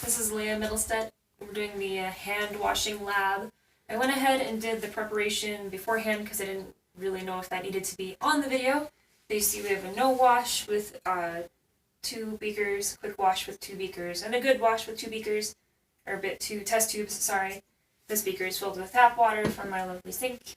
This is Leah Middlestead. We're doing the hand washing lab. I went ahead and did the preparation beforehand because I didn't really know if that needed to be on the video. So you see we have a no wash with 2 beakers, quick wash with 2 beakers, and a good wash with 2 beakers, or a bit 2 test tubes, sorry. This beaker is filled with tap water from my lovely sink.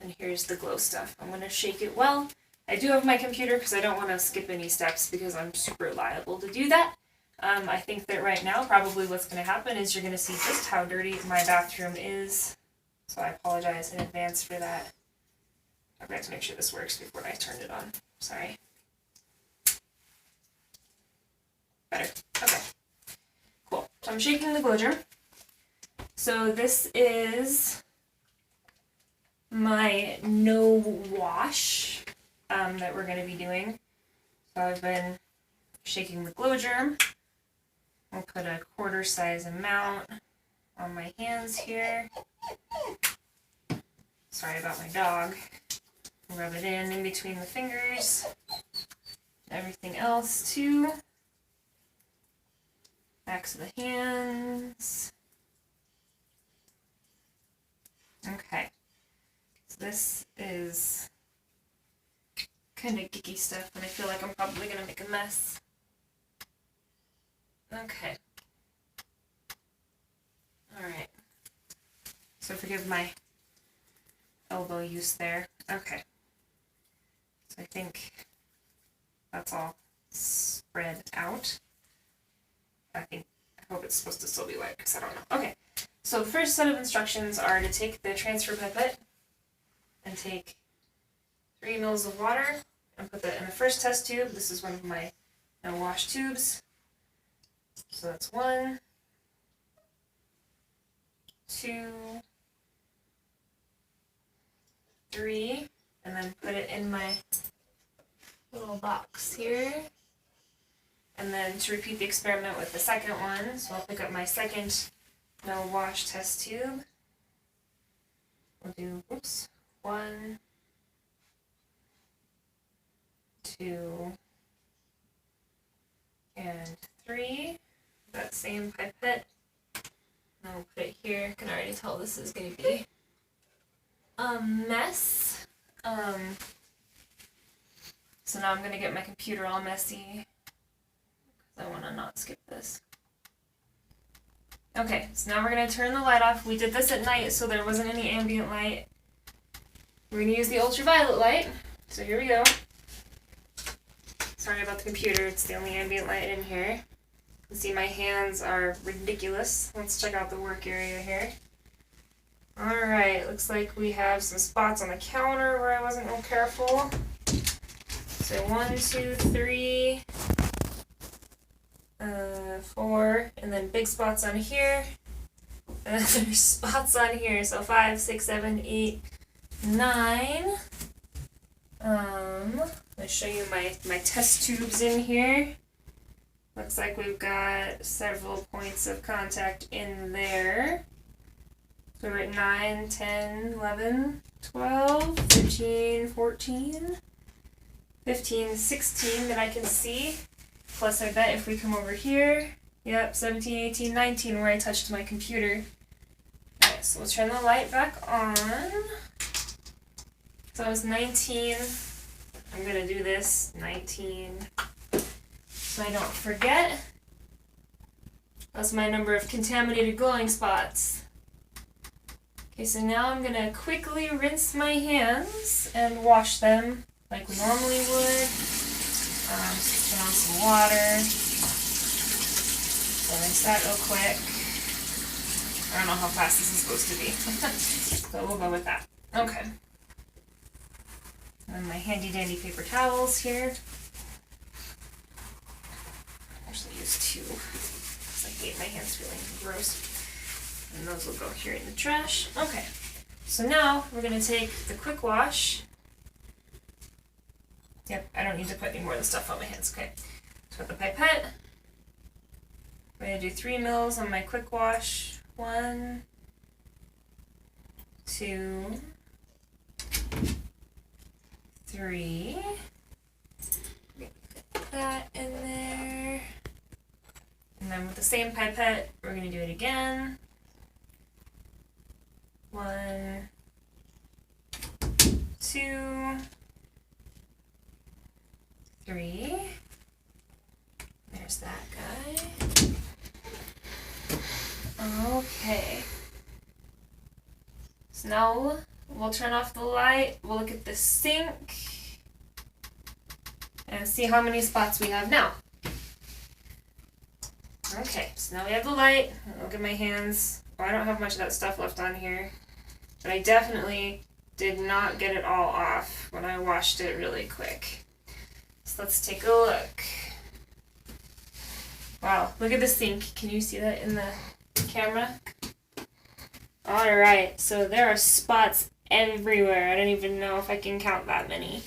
And here's the glow stuff. I'm going to shake it well. I do have my computer because I don't want to skip any steps because I'm super liable to do that. I think that right now probably what's going to happen is you're going to see just how dirty my bathroom is. So I apologize in advance for that. I've got to make sure this works before I turn it on. Sorry. Better. Okay. Cool. So I'm shaking the glow germ. So this is my no wash that we're going to be doing. So I've been shaking the glow germ. I'll put a quarter size amount on my hands here. Sorry about my dog. Rub it in between the fingers. Everything else too. Backs of the hands. Okay. So this is kind of geeky stuff, and I feel like I'm probably going to make a mess. Okay. Alright. So forgive my elbow use there. Okay. So I think that's all spread out. I hope it's supposed to still be wet because I don't know. Okay. So the first set of instructions are to take the transfer pipette and take 3 mils of water and put that in the first test tube. This is one of my no wash tubes. So that's 1, 2, 3, and then put it in my little box here. And then to repeat the experiment with the second one, so I'll pick up my second no wash test tube. We'll do, 1, 2, and 3. That same pipette. And I'll put it here. I can already tell this is going to be a mess. So now I'm going to get my computer all messy. I want to not skip this. Okay, so now we're going to turn the light off. We did this at night, so there wasn't any ambient light. We're going to use the ultraviolet light. So here we go. Sorry about the computer, it's the only ambient light in here. You can see my hands are ridiculous. Let's check out the work area here. Alright, looks like we have some spots on the counter where I wasn't real careful. So 1, 2, 3, 4, and then big spots on here. And then there's spots on here, so 5, 6, 7, 8, 9. I'm going to show you my test tubes in here. Looks like we've got several points of contact in there. So we're at 9, 10, 11, 12, 13, 14, 15, 16 that I can see. Plus I bet if we come over here, yep, 17, 18, 19 where I touched my computer. Alright, so we'll turn the light back on. So I was 19. I'm going to do this, 19, so I don't forget. That's my number of contaminated glowing spots. Okay, so now I'm going to quickly rinse my hands and wash them like we normally would. Just put on some water. So rinse that real quick. I don't know how fast this is supposed to be, so we'll go with that. Okay. And my handy dandy paper towels here. Actually use 2 because I hate my hands feeling gross. And those will go here in the trash. Okay, so now we're going to take the quick wash. Yep, I don't need to put any more of the stuff on my hands. Okay, so with the pipette, I'm going to do 3 mils on my quick wash. 1, 2, 3. Put that in there. And then with the same pipette, we're going to do it again. 1, 2, 3. There's that guy. Okay. So now we'll turn off the light. We'll look at the sink and see how many spots we have now. Okay, so now we have the light. Look at my hands. Oh, I don't have much of that stuff left on here, but I definitely did not get it all off when I washed it really quick. So let's take a look. Wow, look at the sink. Can you see that in the camera? Alright, so there are spots everywhere. I don't even know if I can count that many.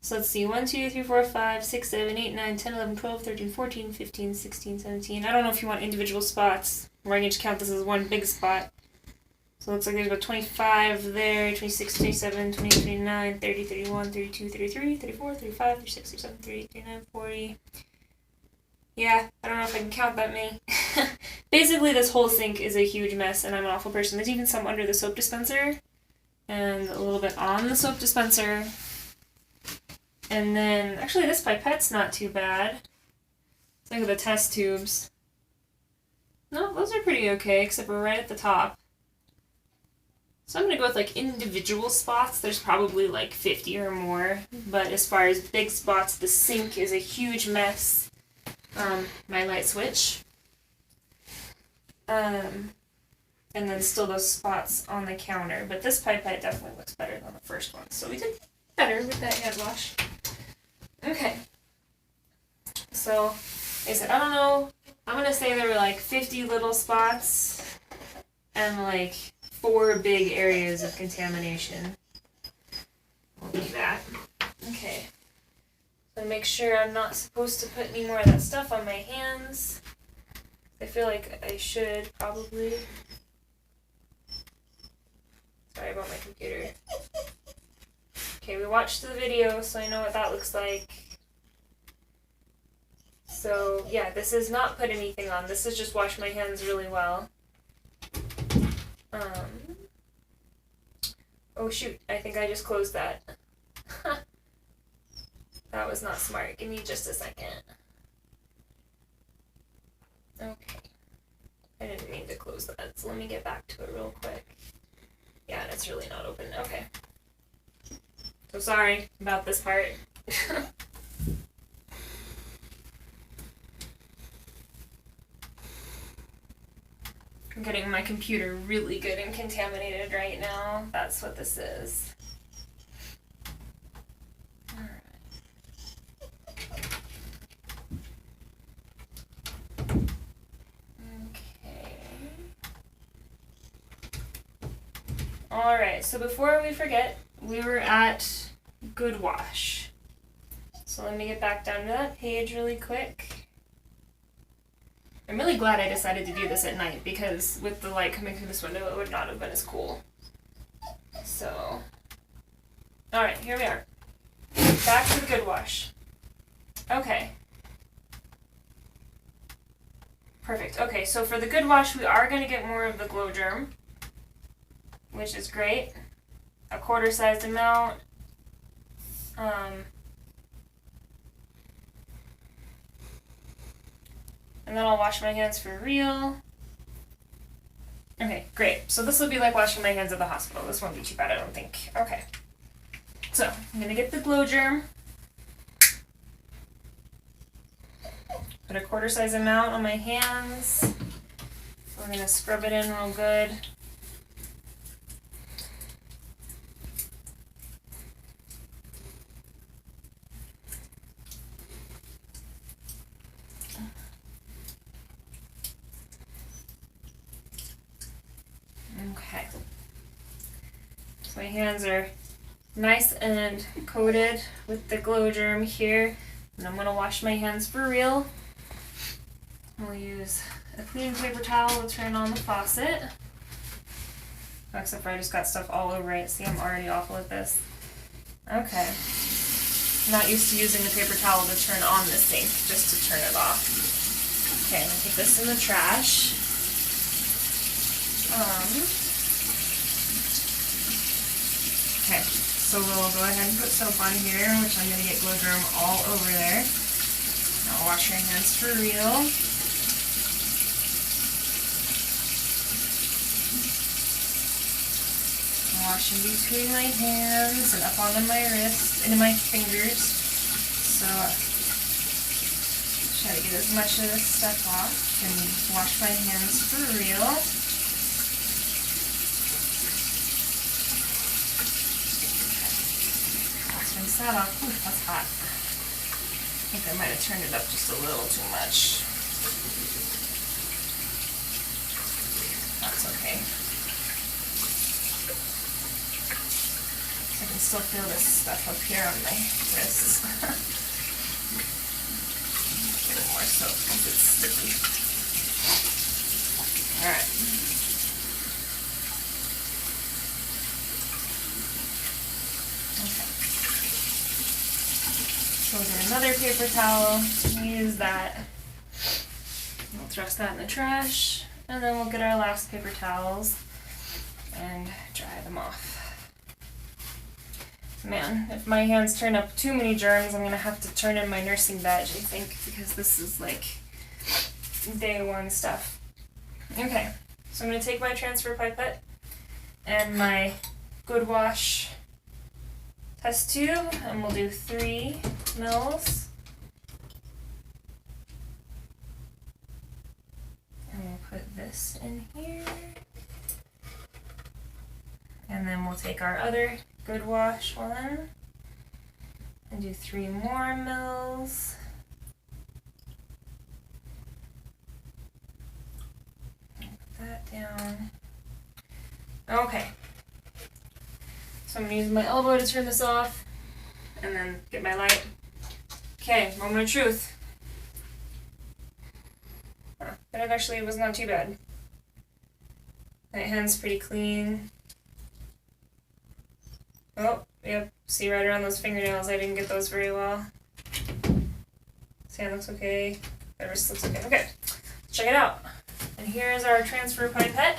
So let's see, 1, 2, 3, 4, 5, 6, 7, 8, 9, 10, 11, 12, 13, 14, 15, 16, 17. I don't know if you want individual spots. We're going to count this as one big spot. So it looks like there's about 25 there, 26, 27, 28, 29, 30, 31, 32, 33, 34, 35, 36, 37, 38, 39, 40. Yeah, I don't know if I can count that many. Basically, this whole sink is a huge mess, and I'm an awful person. There's even some under the soap dispenser, and a little bit on the soap dispenser. And then, actually, this pipette's not too bad. Let's look at the test tubes. No, those are pretty okay, except we're right at the top. So I'm going to go with, like, individual spots. There's probably, like, 50 or more. But as far as big spots, the sink is a huge mess. My light switch. And then still those spots on the counter. But this pipette definitely looks better than the first one. So we did better with that hand wash. Okay. So, like I said, I don't know. I'm going to say there were like 50 little spots and like 4 big areas of contamination. We'll do that. Okay. So make sure I'm not supposed to put any more of that stuff on my hands. I feel like I should, probably. Sorry about my computer. Okay, we watched the video, so I know what that looks like. So, yeah, this is not put anything on. This is just wash my hands really well. Oh shoot, I think I just closed that. That was not smart. Give me just a second. Okay. I didn't mean to close that, so let me get back to it real quick. Yeah, it's really not open. Okay. So sorry about this part. I'm getting my computer really good and contaminated right now. That's what this is. Alright, so before we forget, we were at Good Wash. So let me get back down to that page really quick. I'm really glad I decided to do this at night because with the light coming through this window, it would not have been as cool. So, alright, here we are. Back to the Good Wash. Okay. Perfect. Okay, so for the Good Wash, we are going to get more of the Glow Germ, which is great. A quarter-sized amount. And then I'll wash my hands for real. Okay, great. So this will be like washing my hands at the hospital. This won't be too bad, I don't think. Okay. So, I'm going to get the Glow Germ. Put a quarter-size amount on my hands. We're going to scrub it in real good. Okay. So my hands are nice and coated with the Glow Germ here. And I'm going to wash my hands for real. We'll use a clean paper towel to turn on the faucet. Except for I just got stuff all over it. See, I'm already awful at this. Okay. I'm not used to using the paper towel to turn on the sink, just to turn it off. Okay, I'm gonna put this in the trash. Okay, so we'll go ahead and put soap on here, which I'm gonna get Glow Germ all over there. Now wash your hands for real. Wash in between my hands and up onto my wrists, into my fingers. So try to get as much of this stuff off and wash my hands for real. Let's rinse that off. Ooh, that's hot. I think I might have turned it up just a little too much. That's okay. I can still feel this stuff up here on my wrists. Get a little more soap because it's sticky. Alright. Okay. So we'll get another paper towel. Use that. We'll thrust that in the trash. And then we'll get our last paper towels and dry them off. Man, if my hands turn up too many germs, I'm gonna have to turn in my nursing badge, I think, because this is like day one stuff. Okay, so I'm gonna take my transfer pipette and my Good Wash test tube, and we'll do 3 mils. And we'll put this in here. And then we'll take our other Good Wash one and do 3 more mils. Put that down. Okay. So I'm going to use my elbow to turn this off and then get my light. Okay, moment of truth. But it actually was not too bad. My hand's pretty clean. Oh, yep. See right around those fingernails, I didn't get those very well. This hand looks okay. The wrist looks okay. Okay, let's check it out. And here's our transfer pipette.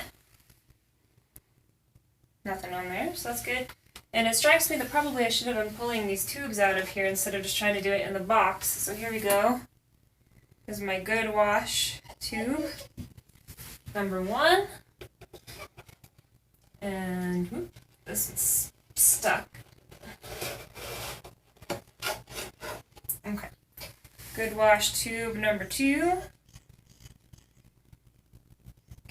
Nothing on there, so that's good. And it strikes me that probably I should have been pulling these tubes out of here instead of just trying to do it in the box. So here we go. This is my Good Wash tube. Number 1. And whoop, this is stuck. Okay. Good Wash tube number 2.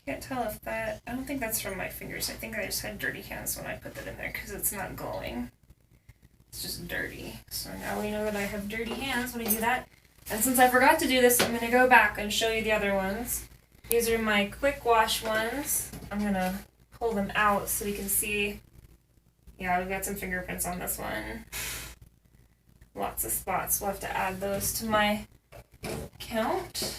Can't tell if that, I don't think that's from my fingers. I think I just had dirty hands when I put that in there because it's not glowing. It's just dirty. So now we know that I have dirty hands when I do that. And since I forgot to do this, I'm going to go back and show you the other ones. These are my quick wash ones. I'm going to pull them out so we can see. Yeah, we've got some fingerprints on this one. Lots of spots. We'll have to add those to my count.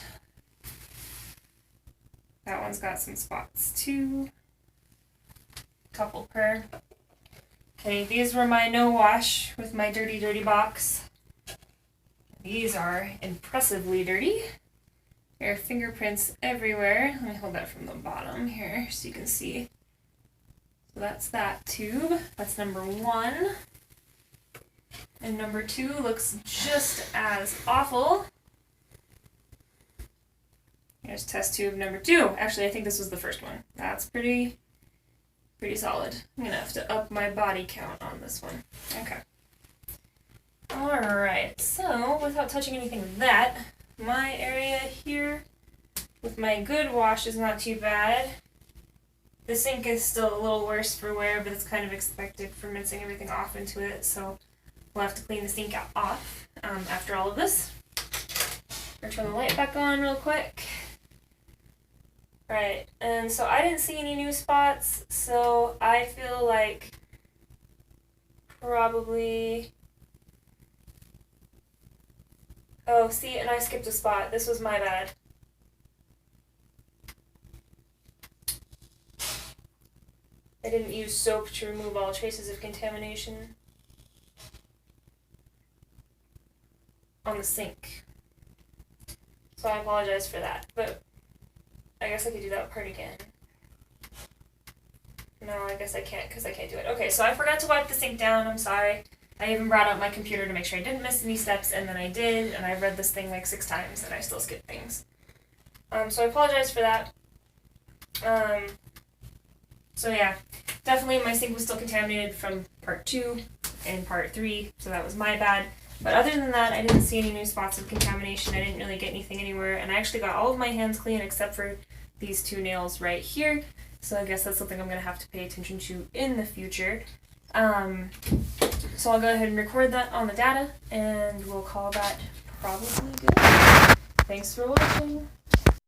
That one's got some spots too. Couple per. Okay, these were my no wash with my dirty box. These are impressively dirty. There are fingerprints everywhere. Let me hold that from the bottom here so you can see. So that's that tube. That's number 1. And number 2 looks just as awful. Here's test tube number 2. Actually, I think this was the first one. That's pretty solid. I'm gonna have to up my body count on this one. Okay. Alright, so without touching anything of that, my area here with my Good Wash is not too bad. The sink is still a little worse for wear, but it's kind of expected for rinsing everything off into it, so we'll have to clean the sink off after all of this. I'll turn the light back on real quick. Right, and so I didn't see any new spots, so I feel like probably... Oh, see, and I skipped a spot. This was my bad. I didn't use soap to remove all traces of contamination on the sink. So I apologize for that, but I guess I could do that part again. No, I guess I can't because I can't do it. Okay, so I forgot to wipe the sink down. I'm sorry. I even brought out my computer to make sure I didn't miss any steps, and then I did, and I read this thing like 6 times, and I still skipped things. So I apologize for that. So yeah, definitely my sink was still contaminated from part 2 and part 3, so that was my bad. But other than that, I didn't see any new spots of contamination. I didn't really get anything anywhere, and I actually got all of my hands clean except for these 2 nails right here. So I guess that's something I'm going to have to pay attention to in the future. So I'll go ahead and record that on the data, and we'll call that probably good. Thanks for watching.